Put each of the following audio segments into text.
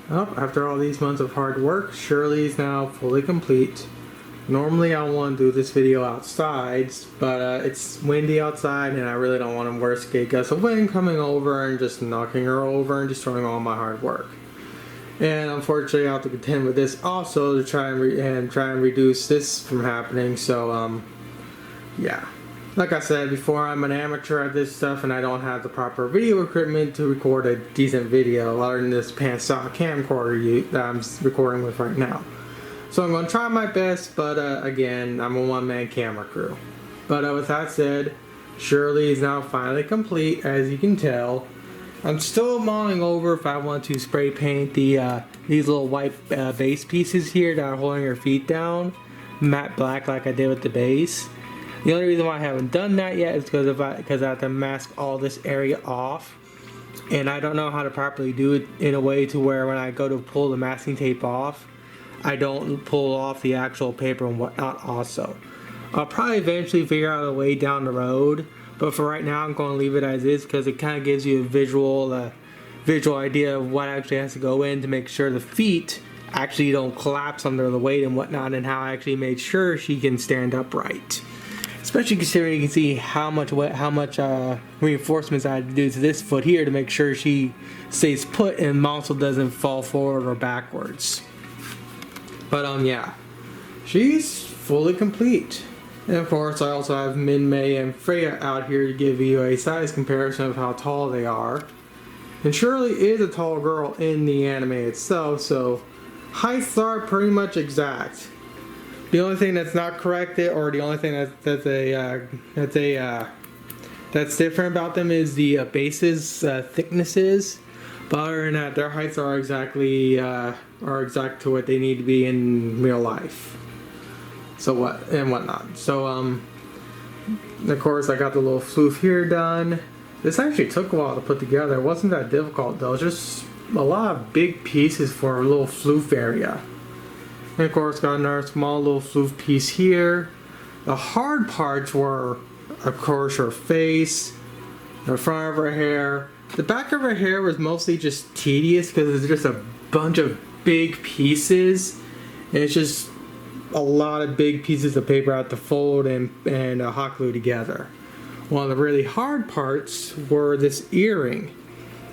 Well, after all these months of hard work, Shirley is now fully complete. Normally I want to do this video outside, but it's windy outside and I really don't want a worst case gust of wind coming over and just knocking her over and destroying all my hard work. And unfortunately I have to contend with this also to try and reduce this from happening, so yeah. Like I said before, I'm an amateur at this stuff and I don't have the proper video equipment to record a decent video other than this Panasonic camcorder that I'm recording with right now. So I'm going to try my best, but again, I'm a one-man camera crew. But with that said, Shirley is now finally complete, as you can tell. I'm still mulling over if I want to spray paint these little white base pieces here that are holding her feet down matte black like I did with the base. The only reason why I haven't done that yet is because I have to mask all this area off, and I don't know how to properly do it in a way to where when I go to pull the masking tape off, I don't pull off the actual paper and whatnot also. I'll probably eventually figure out a way down the road, but for right now I'm going to leave it as is because it kind of gives you a visual idea of what actually has to go in to make sure the feet actually don't collapse under the weight and whatnot, and how I actually made sure she can stand upright. Especially considering you can see how much reinforcements I had to do to this foot here to make sure she stays put and also doesn't fall forward or backwards. But yeah, she's fully complete. And of course I also have Min May and Freya out here to give you a size comparison of how tall they are. And Shirley is a tall girl in the anime itself, so heights are pretty much exact. The only thing that's not corrected, or the only thing that's different about them is the bases thicknesses. But other than that, their heights are exact to what they need to be in real life. So whatnot. So of course I got the little floof here done. This actually took a while to put together. It wasn't that difficult though. It's just a lot of big pieces for a little floof area. And of course got another small little floof piece here. The hard parts were, of course, her face, the front of her hair. The back of her hair was mostly just tedious because it's just a bunch of big pieces. And it's just a lot of big pieces of paper I have to fold and hot glue together. One of the really hard parts were this earring.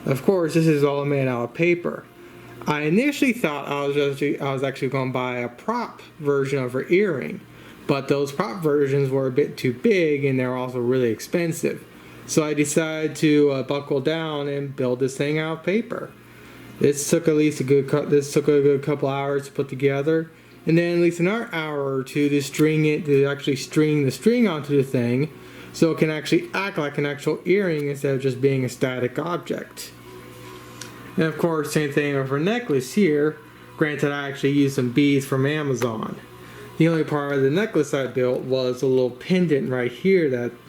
Of course, this is all made out of paper. I initially thought I was actually going to buy a prop version of her earring, but those prop versions were a bit too big and they're also really expensive. So I decided to buckle down and build this thing out of paper. This took a good couple hours to put together, and then at least another hour or two to actually string the string onto the thing, so it can actually act like an actual earring instead of just being a static object. And of course, same thing with her necklace here. Granted, I actually used some beads from Amazon. The only part of the necklace I built was a little pendant right here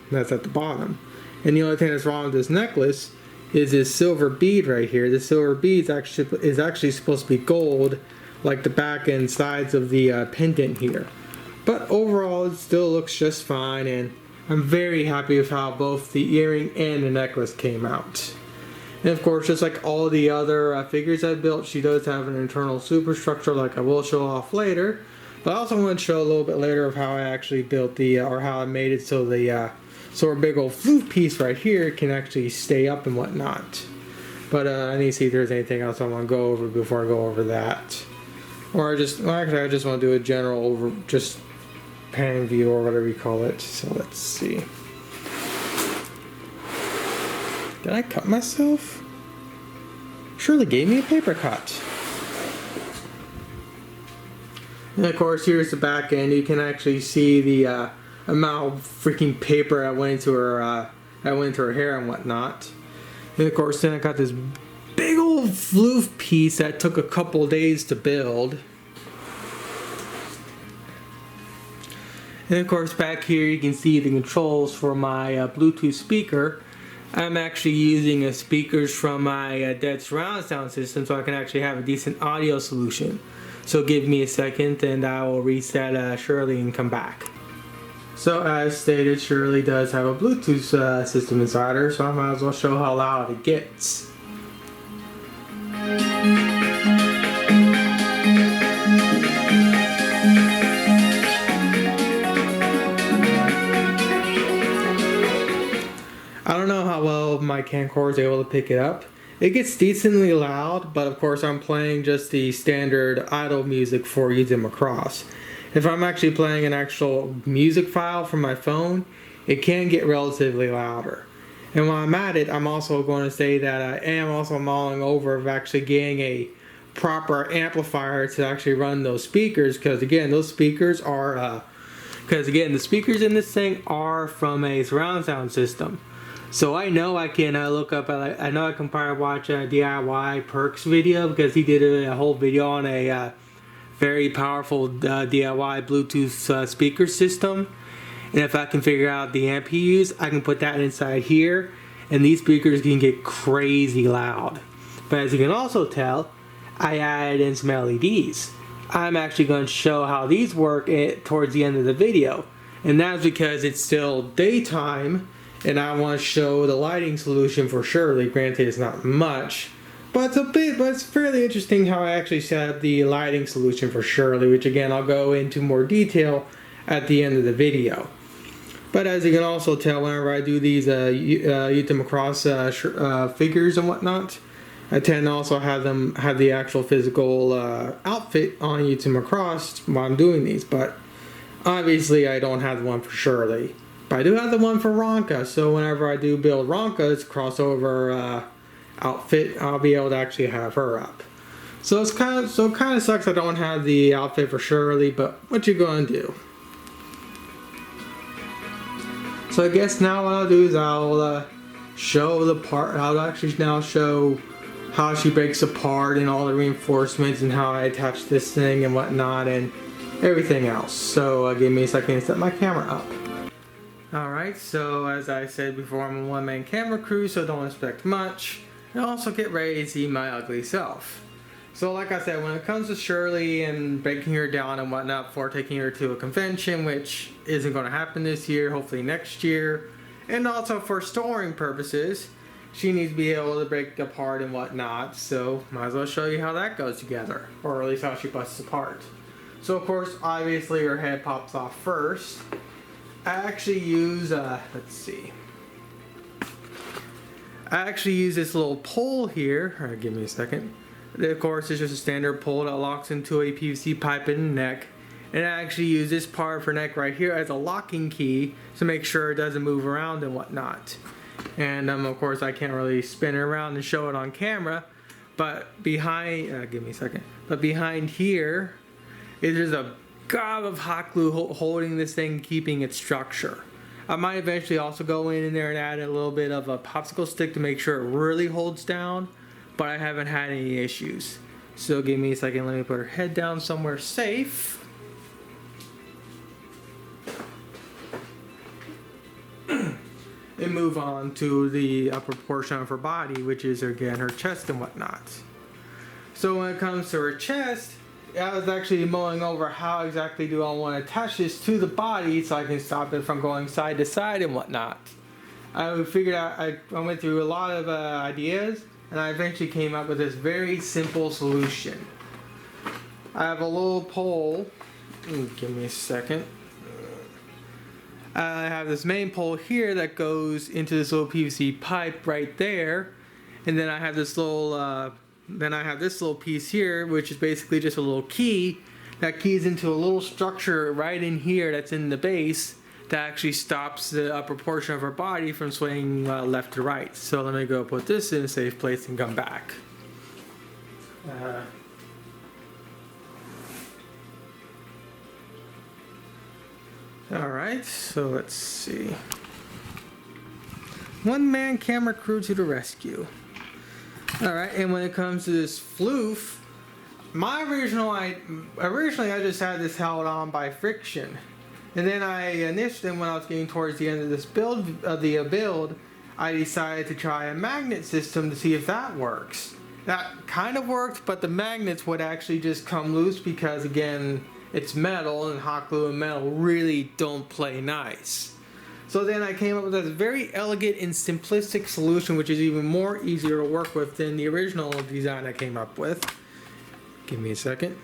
that's at the bottom. And the only thing that's wrong with this necklace is this silver bead right here. The silver bead is actually supposed to be gold, like the back and sides of the pendant here. But overall, it still looks just fine, and I'm very happy with how both the earring and the necklace came out. And of course, just like all the other figures I built, she does have an internal superstructure like I will show off later. But I also want to show a little bit later of how I actually built or how I made it so so her big old floof piece right here can actually stay up and whatnot. But I need to see if there's anything else I want to go over before I go over that. Or I just want to do a general just pan view or whatever you call it. So let's see. Did I cut myself? Shirley gave me a paper cut. And of course, here's the back end. You can actually see the amount of freaking paper that went into her hair and whatnot. And of course, then I got this big old floof piece that took a couple days to build. And of course, back here you can see the controls for my Bluetooth speaker. I'm actually using speakers from my dead surround sound system so I can actually have a decent audio solution. So give me a second and I will reset Shirley and come back. So as stated, Shirley does have a Bluetooth system inside her, so I might as well show how loud it gets. camcorder is able to pick it up. It gets decently loud, but of course I'm playing just the standard idle music for using Macross. If I'm actually playing an actual music file from my phone, it can get relatively louder. And while I'm at it, I'm also going to say that I am also mulling over of actually getting a proper amplifier to actually run those speakers, because again, those speakers are the speakers in this thing are from a surround sound system. So I know I can look up, I know I can probably watch a DIY Perks video, because he did a whole video on a very powerful DIY Bluetooth speaker system. And if I can figure out the amp he used, I can put that inside here, and these speakers can get crazy loud. But as you can also tell, I added in some LEDs. I'm actually going to show how these work towards the end of the video. And that's because it's still daytime, and I want to show the lighting solution for Shirley. Granted, it's not much, but it's fairly interesting how I actually set up the lighting solution for Shirley, which again, I'll go into more detail at the end of the video. But as you can also tell, whenever I do these YouTube Macross figures and whatnot, I tend to also have them have the actual physical outfit on YouTube Macross while I'm doing these. But obviously I don't have the one for Shirley. But I do have the one for Ronka, so whenever I do build Ronka's crossover outfit, I'll be able to actually have her up. So it kind of sucks I don't have the outfit for Shirley, but what you gonna do? So I guess now what I'll do is I'll show the part. I'll actually now show how she breaks apart and all the reinforcements and how I attach this thing and whatnot and everything else. So give me a second to set my camera up. Alright, so as I said before, I'm a one-man camera crew, so don't expect much. And also get ready to see my ugly self. So like I said, when it comes to Shirley and breaking her down and whatnot for taking her to a convention, which isn't going to happen this year, hopefully next year, and also for storing purposes, she needs to be able to break apart and whatnot, so might as well show you how that goes together, or at least how she busts apart. So of course, obviously her head pops off first. I actually use, let's see. I actually use this little pole here. Alright, give me a second. Of course, it's just a standard pole that locks into a PVC pipe in the neck. And I actually use this part for neck right here as a locking key to make sure it doesn't move around and whatnot. And of course, I can't really spin it around and show it on camera. But behind, give me a second. But behind here is just a gob of hot glue holding this thing, keeping its structure. I might eventually also go in there and add a little bit of a popsicle stick to make sure it really holds down, but I haven't had any issues. So give me a second, let me put her head down somewhere safe. And move on to the upper portion of her body, which is again her chest and whatnot. So when it comes to her chest, I was actually mulling over how exactly do I want to attach this to the body so I can stop it from going side to side and whatnot. I figured out, I went through a lot of ideas, and I eventually came up with this very simple solution. I have a little pole, give me a second. I have this main pole here that goes into this little PVC pipe right there, and then I have this little piece here, which is basically just a little key that keys into a little structure right in here that's in the base that actually stops the upper portion of her body from swaying left to right. So let me go put this in a safe place and come back. Alright, so let's see. One-man camera crew to the rescue. Alright, and when it comes to this floof, originally I just had this held on by friction. And then when I was getting towards the end of this build, I decided to try a magnet system to see if that works. That kind of worked, but the magnets would actually just come loose because again, it's metal, and hot glue and metal really don't play nice. So then I came up with a very elegant and simplistic solution, which is even more easier to work with than the original design I came up with. Give me a second.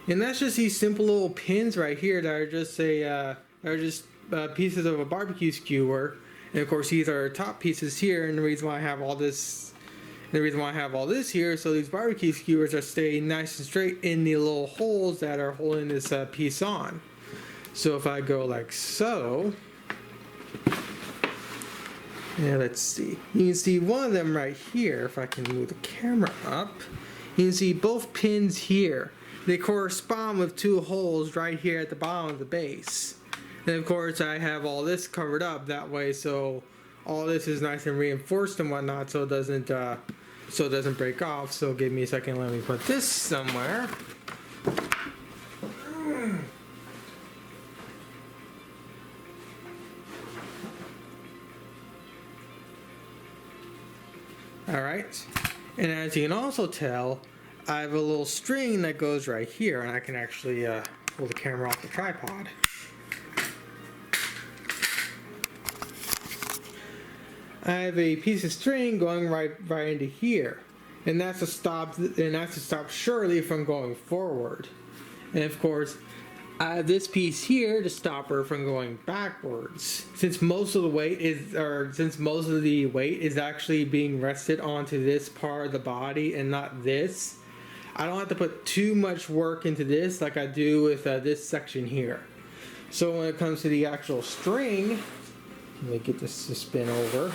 And that's just these simple little pins right here that are just pieces of a barbecue skewer. And of course these are top pieces here, and the reason why I have all this here, so these barbecue skewers are staying nice and straight in the little holes that are holding this piece on. So if I go like so, and let's see, you can see one of them right here. If I can move the camera up, you can see both pins here. They correspond with two holes right here at the bottom of the base. And of course I have all this covered up that way, so all this is nice and reinforced and whatnot, so it doesn't break off. So give me a second, let me put this somewhere. Alright, and as you can also tell, I have a little string that goes right here, and I can actually pull the camera off the tripod. I have a piece of string going right into here, and that's to stop Shirley from going forward. And of course, I have this piece here to stop her from going backwards. Since most of the weight is actually being rested onto this part of the body and not this, I don't have to put too much work into this like I do with this section here. So when it comes to the actual string, let me get this to spin over.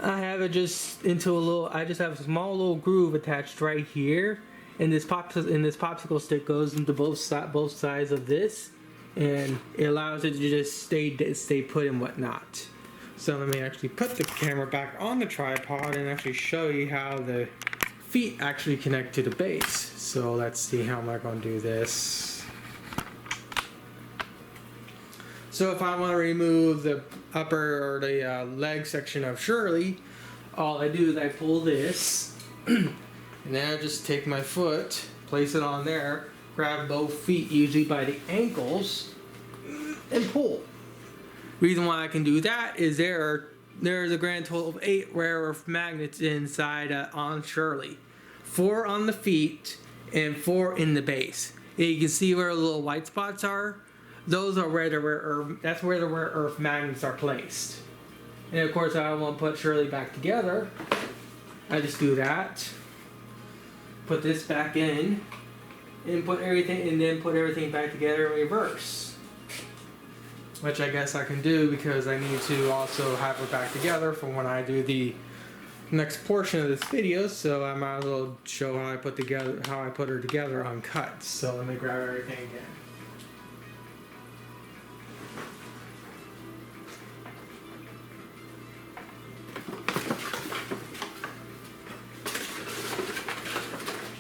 I just have a small little groove attached right here, and this popsicle stick goes into both sides of this, and it allows it to just stay put and whatnot. So let me actually put the camera back on the tripod and actually show you how the feet actually connect to the base. So let's see, how am I going to do this? So if I want to remove the upper or the leg section of Shirley, all I do is I pull this, and then I just take my foot, place it on there, grab both feet, usually by the ankles, and pull. Reason why I can do that is there's a grand total of 8 rare earth magnets inside on Shirley. 4 on the feet and 4 in the base. And you can see where the little white spots are. Those are where that's where the rare earth magnets are placed. And of course, I want to put Shirley back together. I just do that. Put this back in, and put everything back together in reverse. Which I guess I can do because I need to also have her back together for when I do the next portion of this video. So I might as well show how I put her together uncut. So let me grab everything again.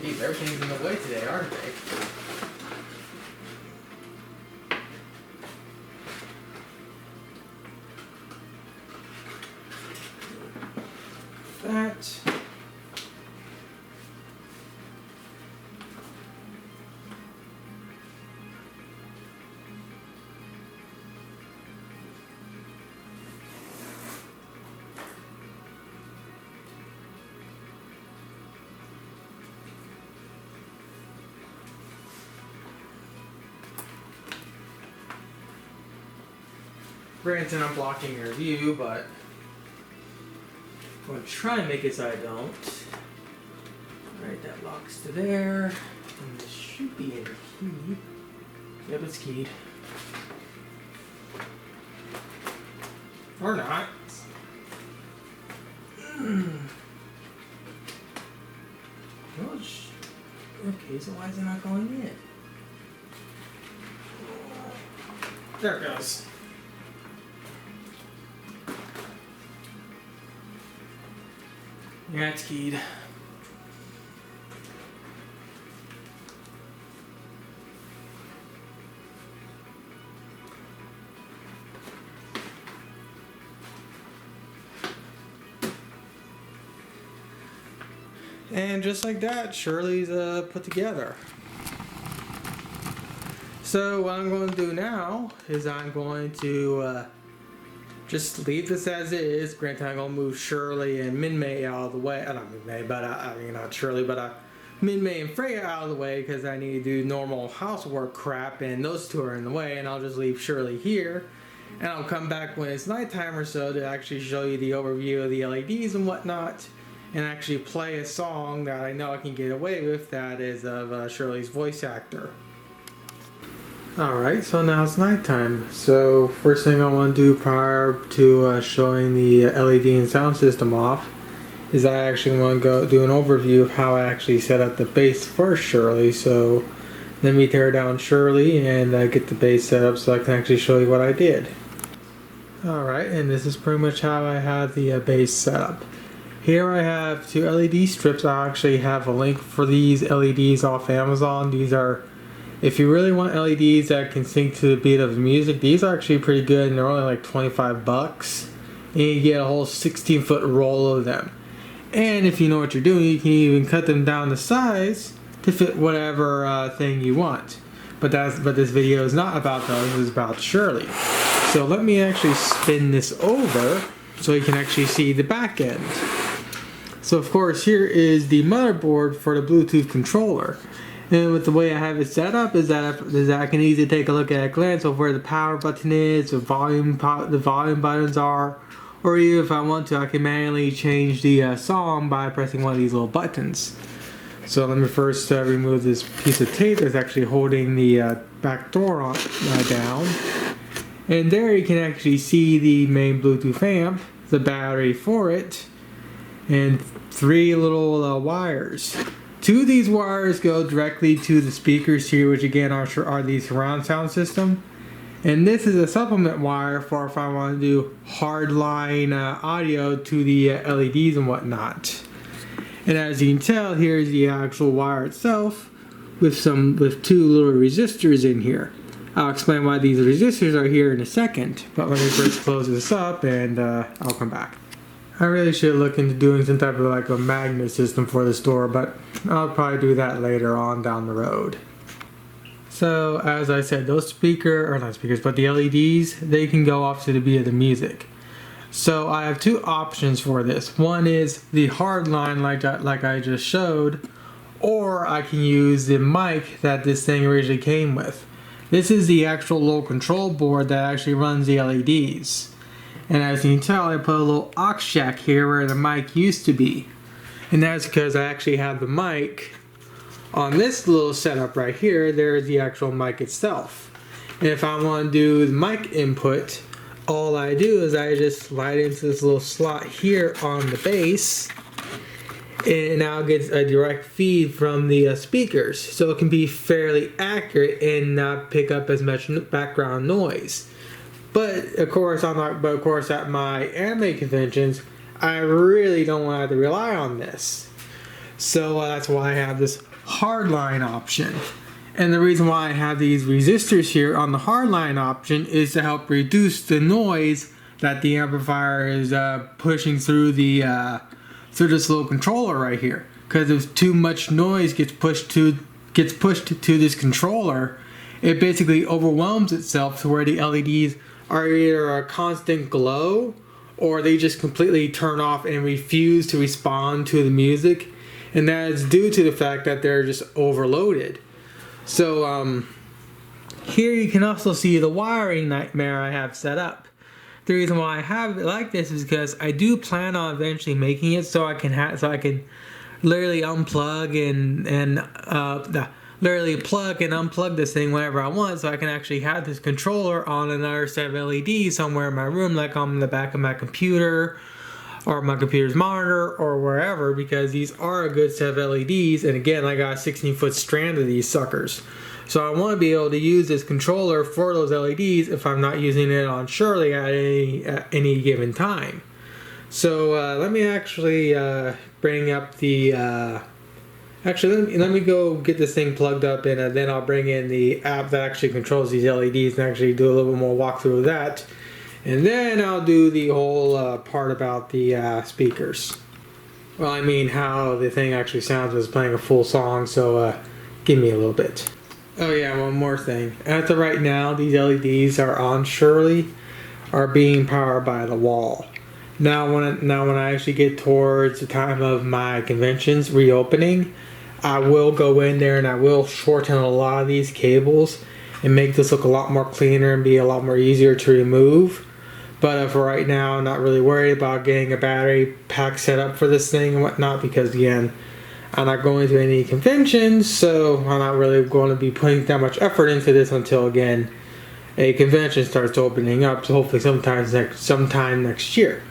Geez, everything's in the way today, aren't they? That. Granted, I'm blocking your view, but I'm going to try and make it so I don't. Alright, that locks to there. And this should be in the key. Yep, it's keyed. Or not. Okay, so why is it not going in? There it goes. Yeah, it's keyed. And just like that, Shirley's put together. So what I'm going to do now is I'm going to just leave this as it is. Granted, I'm going to move Shirley and Min-Mei out of the way. Not Min-Mei, but not Shirley, but Min-Mei and Freya out of the way because I need to do normal housework crap, and those two are in the way. And I'll just leave Shirley here. And I'll come back when it's nighttime or so to actually show you the overview of the LEDs and whatnot, and actually play a song that I know I can get away with that is of Shirley's voice actor. Alright, so now it's nighttime. So first thing I want to do prior to showing the LED and sound system off is I actually want to go do an overview of how I actually set up the bass for Shirley. So let me tear down Shirley and get the bass set up so I can actually show you what I did. Alright, and this is pretty much how I have the bass set up. Here I have two LED strips. I actually have a link for these LEDs off Amazon. These are, if you really want LEDs that can sync to the beat of the music, these are actually pretty good and they're only like 25 bucks. And you get a whole 16-foot roll of them. And if you know what you're doing, you can even cut them down to size to fit whatever thing you want. But this video is not about those, it's about Shirley. So let me actually spin this over so you can actually see the back end. So of course here is the motherboard for the Bluetooth controller. And with the way I have it set up is that I can easily take a look at a glance of where the power button is, the volume buttons are, or even if I want to, I can manually change the song by pressing one of these little buttons. So let me first remove this piece of tape that's actually holding the back door down. And there you can actually see the main Bluetooth amp, the battery for it, and three little wires. Two of these wires go directly to the speakers here, which again are the surround sound system. And this is a supplement wire for if I want to do hardline audio to the LEDs and whatnot. And as you can tell, here's the actual wire itself with two little resistors in here. I'll explain why these resistors are here in a second, but let me first close this up and I'll come back. I really should look into doing some type of like a magnet system for this door, but I'll probably do that later on down the road. So as I said, those but the LEDs, they can go off to the beat of the music. So I have two options for this. One is the hard line like I just showed, or I can use the mic that this thing originally came with. This is the actual little control board that actually runs the LEDs. And as you can tell, I put a little aux jack here where the mic used to be. And that's because I actually have the mic on this little setup right here. There's the actual mic itself. And if I want to do the mic input, all I do is I just slide into this little slot here on the bass, and now it gets a direct feed from the speakers, so it can be fairly accurate and not pick up as much background noise. But of course, at my anime conventions, I really don't want to have to rely on this. So that's why I have this hardline option. And the reason why I have these resistors here on the hardline option is to help reduce the noise that the amplifier is pushing through this little controller right here. Because if too much noise gets pushed to this controller, it basically overwhelms itself to where the LEDs are either a constant glow or they just completely turn off and refuse to respond to the music. And that is due to the fact that they're just overloaded. So here you can also see the wiring nightmare I have set up. The reason why I have it like this is because I do plan on eventually making it so I can literally unplug literally plug and unplug this thing whenever I want, so I can actually have this controller on another set of LEDs somewhere in my room, like on the back of my computer or my computer's monitor or wherever, because these are a good set of LEDs. And again, I got a 16-foot strand of these suckers. So I want to be able to use this controller for those LEDs if I'm not using it on Shirley at any given time. So let me actually bring up the... let me go get this thing plugged up and then I'll bring in the app that actually controls these LEDs and actually do a little bit more walkthrough of that. And then I'll do the whole part about the speakers. Well, I mean how the thing actually sounds as playing a full song, so give me a little bit. Oh yeah, one more thing. As of right now, these LEDs are on Shirley are being powered by the wall. Now when I actually get towards the time of my conventions reopening, I will go in there and I will shorten a lot of these cables and make this look a lot more cleaner and be a lot more easier to remove. But for right now, I'm not really worried about getting a battery pack set up for this thing and whatnot, because again, I'm not going to any conventions, so I'm not really going to be putting that much effort into this until, again, a convention starts opening up, so hopefully sometime next year.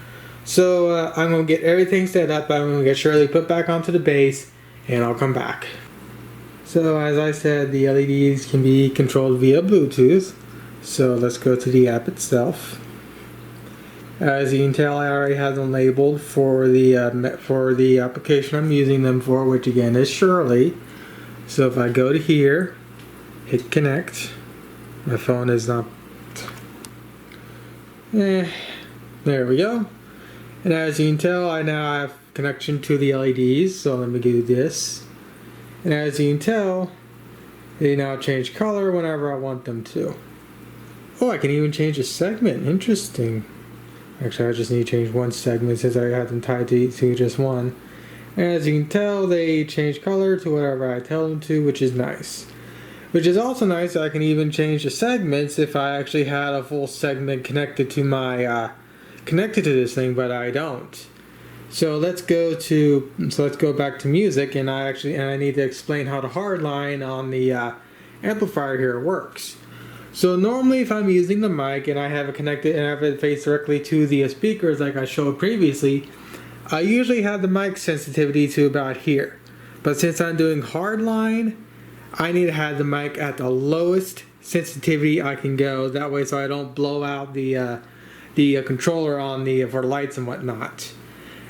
So I'm going to get everything set up. I'm going to get Shirley put back onto the base, and I'll come back. So as I said, the LEDs can be controlled via Bluetooth. So let's go to the app itself. As you can tell, I already have them labeled for the application I'm using them for, which again is Shirley. So if I go to here, hit connect, my phone is not. There we go. And as you can tell, I now have connection to the LEDs. So let me do this. And as you can tell, they now change color whenever I want them to. Oh, I can even change a segment. Interesting. Actually, I just need to change one segment since I have them tied to just one. And as you can tell, they change color to whatever I tell them to, which is nice. Which is also nice, I can even change the segments if I actually had a full segment connected to my connected to this thing, but I don't. So let's go back to music, and I need to explain how the hard line on the amplifier here works. So normally if I'm using the mic and I have it connected and I have it faced directly to the speakers like I showed previously, I usually have the mic sensitivity to about here. But since I'm doing hardline, I need to have the mic at the lowest sensitivity I can go. That way so I don't blow out the controller on for lights and whatnot.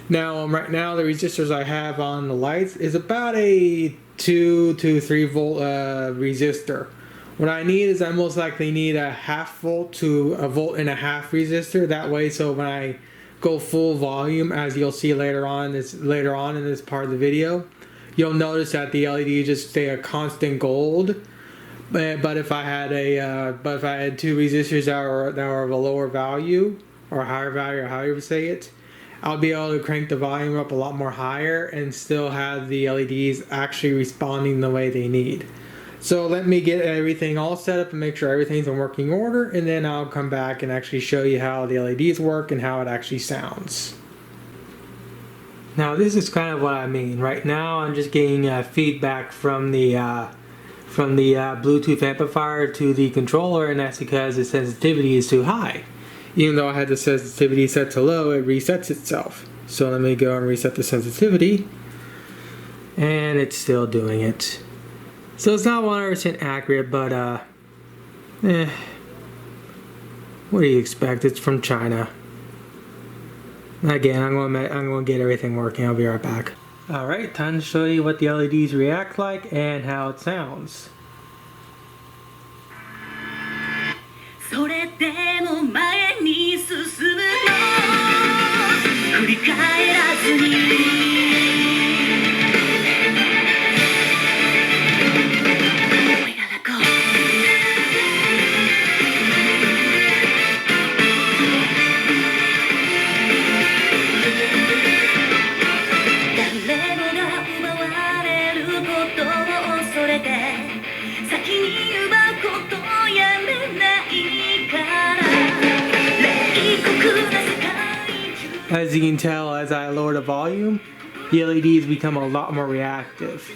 Now right now the resistors I have on the lights is about a 2 to 3 volt resistor. What I need is I most likely need a 1/2 volt to 1.5 volt resistor. That way, so when I go full volume, as you'll see later on in this part of the video, you'll notice that the LED just stay a constant gold. But if I had two resistors that are of a lower value or higher value, or however you say it, I'll be able to crank the volume up a lot more higher and still have the LEDs actually responding the way they need. So let me get everything all set up and make sure everything's in working order, and then I'll come back and actually show you how the LEDs work and how it actually sounds. Now this is kind of what I mean. Right now I'm just getting feedback from the Bluetooth amplifier to the controller, and that's because the sensitivity is too high. Even though I had the sensitivity set to low, it resets itself. So let me go and reset the sensitivity, and it's still doing it. So it's not 100% accurate, but what do you expect? It's from China. Again, I'm going to get everything working. I'll be right back. All right, time to show you what the LEDs react like and how it sounds. それでも前に進むの振り返らずに As you can tell, as I lower the volume, the LEDs become a lot more reactive.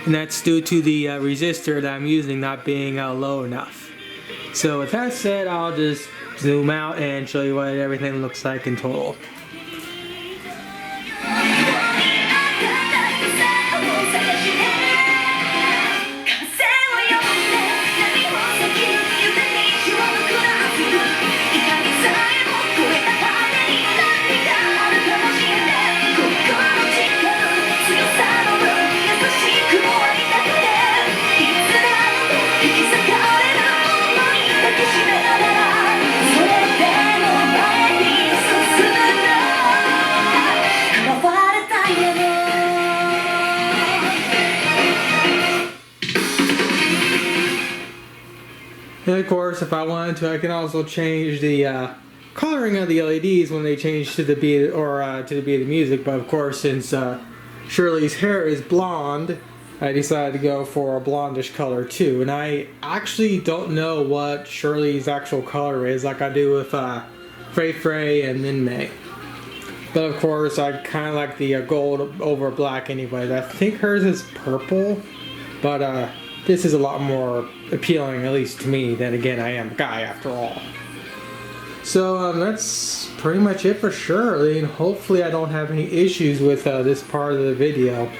And that's due to the resistor that I'm using not being low enough. So with that said, I'll just zoom out and show you what everything looks like in total. And of course, if I wanted to, I can also change the coloring of the LEDs when they change to the beat or to the beat of the music. But of course, since Shirley's hair is blonde, I decided to go for a blondish color too. And I actually don't know what Shirley's actual color is, like I do with Frey Frey and Minmay. But of course, I kind of like the gold over black anyway. I think hers is purple, but this is a lot more appealing, at least to me. Then again, I am a guy after all. So that's pretty much it for Shirley, and hopefully I don't have any issues with this part of the video.